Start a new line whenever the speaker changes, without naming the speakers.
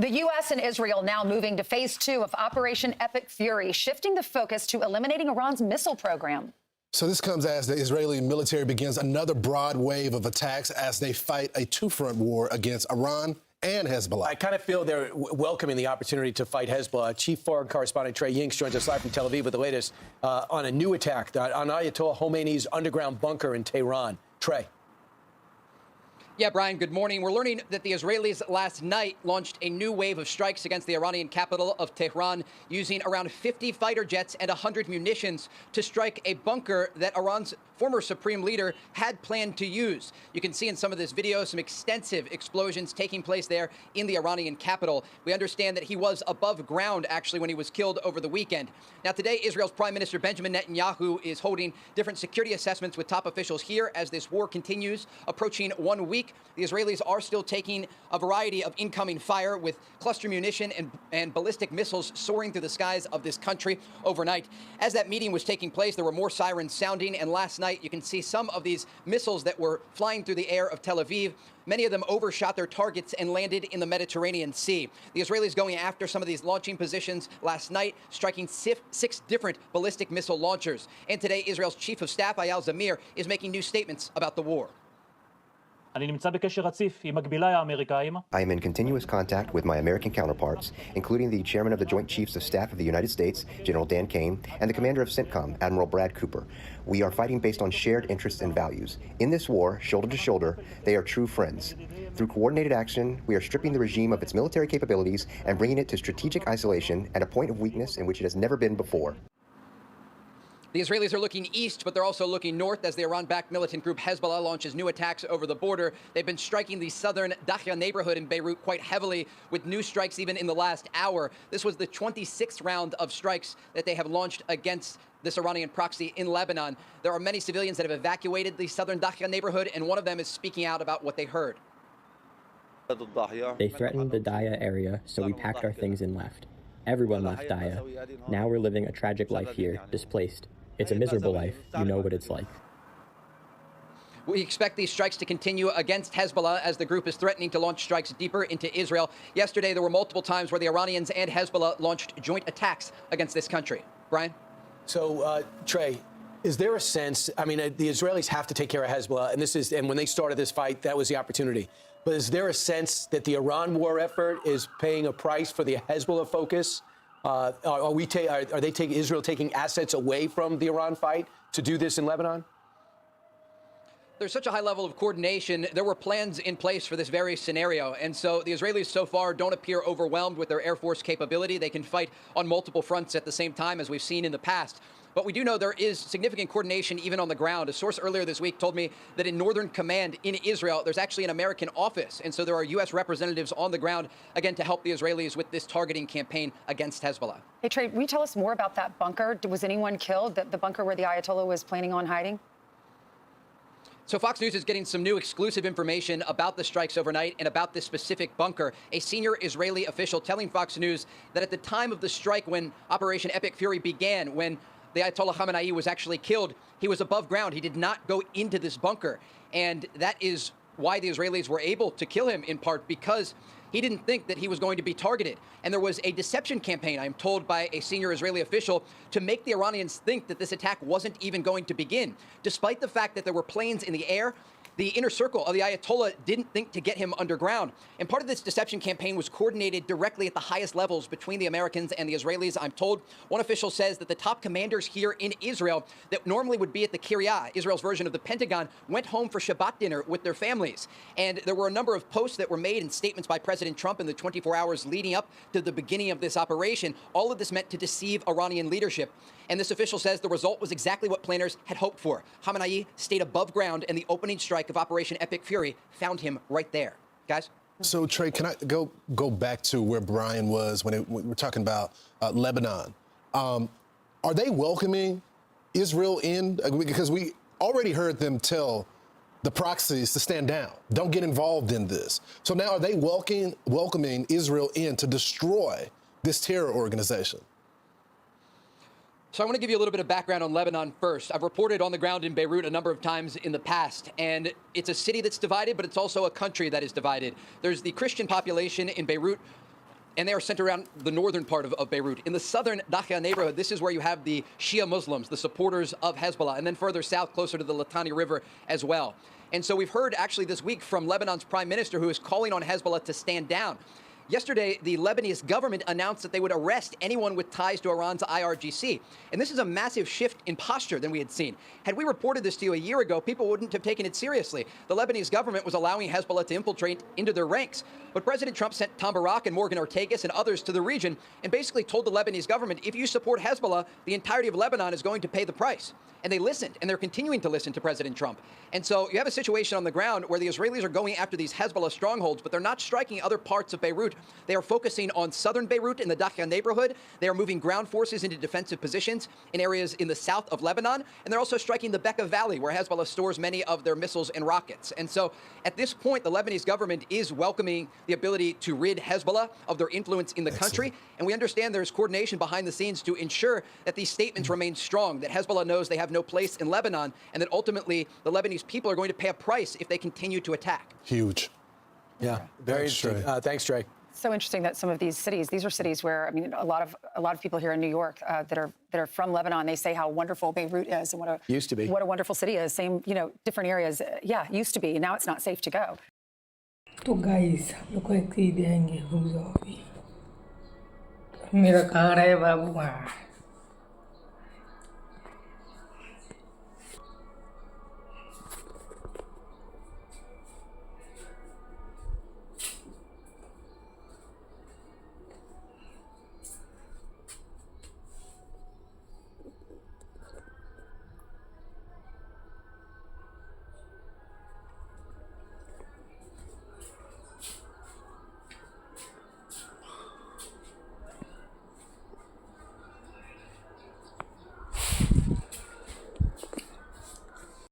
The U.S. and Israel now moving to phase 2 of Operation Epic Fury, shifting the focus to eliminating Iran's missile program.
So this comes as the Israeli military begins another broad wave of attacks as they fight a two-front war against Iran and Hezbollah.
I kind of feel they're welcoming the opportunity to fight Hezbollah. Chief foreign correspondent Trey Yingst joins us live from Tel Aviv with the latest on a new attack on Ayatollah Khamenei's underground bunker in Tehran. Trey.
Yeah, Brian, good morning. We're learning that the Israelis last night launched a new wave of strikes against the Iranian capital of Tehran, using around 50 fighter jets and 100 munitions to strike a bunker that Iran's former supreme leader had planned to use. You can see in some of this video some extensive explosions taking place there in the Iranian capital. We understand that he was above ground, actually, when he was killed over the weekend. Now, today, Israel's Prime Minister Benjamin Netanyahu is holding different security assessments with top officials here as this war continues, approaching 1 week. The Israelis are still taking a variety of incoming fire with cluster munition and ballistic missiles soaring through the skies of this country overnight. As that meeting was taking place, there were more sirens sounding, and last night you can see some of these missiles that were flying through the air of Tel Aviv. Many of them overshot their targets and landed in the Mediterranean Sea. The Israelis going after some of these launching positions last night, striking 6 different ballistic missile launchers. And today, Israel's Chief of Staff, Eyal Zamir, is making new statements about the war.
I am in continuous contact with my American counterparts, including the Chairman of the Joint Chiefs of Staff of the United States, General Dan Kane, and the Commander of CENTCOM, Admiral Brad Cooper. We are fighting based on shared interests and values. In this war, shoulder to shoulder, they are true friends. Through coordinated action, we are stripping the regime of its military capabilities and bringing it to strategic isolation at a point of weakness in which it has never been before.
The Israelis are looking east, but they're also looking north as the Iran-backed militant group Hezbollah launches new attacks over the border. They've been striking the southern Dakhya neighborhood in Beirut quite heavily, with new strikes even in the last hour. This was the 26th round of strikes that they have launched against this Iranian proxy in Lebanon. There are many civilians that have evacuated the southern Dakhya neighborhood, and one of them is speaking out about what they heard.
They threatened the Daya area, so we packed our things and left. Everyone left Daya. Now we're living a tragic life here, displaced. It's a miserable life. You know what it's like.
We expect these strikes to continue against Hezbollah as the group is threatening to launch strikes deeper into Israel. Yesterday, there were multiple times where the Iranians and Hezbollah launched joint attacks against this country. Brian?
So, Trey, is there a sense, I mean, the Israelis have to take care of Hezbollah, and when they started this fight, that was the opportunity. But is there a sense that the Iran war effort is paying a price for the Hezbollah focus? Are Israel taking assets away from the Iran fight to do this in Lebanon?
There's such a high level of coordination. There were plans in place for this very scenario. And so the Israelis so far don't appear overwhelmed with their Air Force capability. They can fight on multiple fronts at the same time, as we've seen in the past. But we do know there is significant coordination even on the ground. A source earlier this week told me that in Northern Command in Israel, there's actually an American office. And so there are U.S. representatives on the ground, again, to help the Israelis with this targeting campaign against Hezbollah.
Hey, Trey, will you tell us more about that bunker? Was anyone killed, the bunker where the Ayatollah was planning on hiding?
So Fox News is getting some new exclusive information about the strikes overnight and about this specific bunker. A senior Israeli official telling Fox News that at the time of the strike, when Operation Epic Fury began, when the Ayatollah Khamenei was actually killed, he was above ground. He did not go into this bunker. And that is why the Israelis were able to kill him, in part because he didn't think that he was going to be targeted. And there was a deception campaign, I'm told by a senior Israeli official, to make the Iranians think that this attack wasn't even going to begin. Despite the fact that there were planes in the air, the inner circle of the Ayatollah didn't think to get him underground. And part of this deception campaign was coordinated directly at the highest levels between the Americans and the Israelis. I'm told one official says that the top commanders here in Israel that normally would be at the Kiryat, Israel's version of the Pentagon, went home for Shabbat dinner with their families. And there were a number of posts that were made and statements by President Trump in the 24 hours leading up to the beginning of this operation. All of this meant to deceive Iranian leadership. And this official says the result was exactly what planners had hoped for. Khamenei stayed above ground, and the opening strike of Operation Epic Fury found him right there. Guys?
So, Trey, can I go back to where Brian was when we're talking about Lebanon? Are they welcoming Israel in? Because we already heard them tell the proxies to stand down. Don't get involved in this. So now are they welcoming Israel in to destroy this terror organization?
So I want to give you a little bit of background on Lebanon first. I've reported on the ground in Beirut a number of times in the past, and it's a city that's divided, but it's also a country that is divided. There's the Christian population in Beirut, and they are centered around the northern part of Beirut. In the southern Dakhla neighborhood, this is where you have the Shia Muslims, the supporters of Hezbollah, and then further south, closer to the Litani River as well. And so we've heard actually this week from Lebanon's prime minister, who is calling on Hezbollah to stand down. Yesterday, the Lebanese government announced that they would arrest anyone with ties to Iran's IRGC. And this is a massive shift in posture than we had seen. Had we reported this to you a year ago, people wouldn't have taken it seriously. The Lebanese government was allowing Hezbollah to infiltrate into their ranks. But President Trump sent Tom Barak and Morgan Ortagus and others to the region and basically told the Lebanese government, if you support Hezbollah, the entirety of Lebanon is going to pay the price. And they listened, and they're continuing to listen to President Trump. And so you have a situation on the ground where the Israelis are going after these Hezbollah strongholds, but they're not striking other parts of Beirut. They are focusing on southern Beirut in the Dakhla neighborhood. They are moving ground forces into defensive positions in areas in the south of Lebanon. And they're also striking the Bekaa Valley, where Hezbollah stores many of their missiles and rockets. And so at this point, the Lebanese government is welcoming the ability to rid Hezbollah of their influence in the country. And we understand there's coordination behind the scenes to ensure that these statements remain strong, that Hezbollah knows they have no place in Lebanon, and that ultimately the Lebanese people are going to pay a price if they continue to attack.
Huge.
Yeah, very interesting. Thanks, Trey.
So interesting that some of these are cities where, I mean, a lot of people here in New York that are from Lebanon, they say how wonderful Beirut is and what a wonderful city is. Same, different areas. Yeah, used to be. Now it's not safe to go.
तो guys हम लोग को एक चीज देंगे रुक जाओ अभी मेरा कहाँ रहे बाबू वहाँ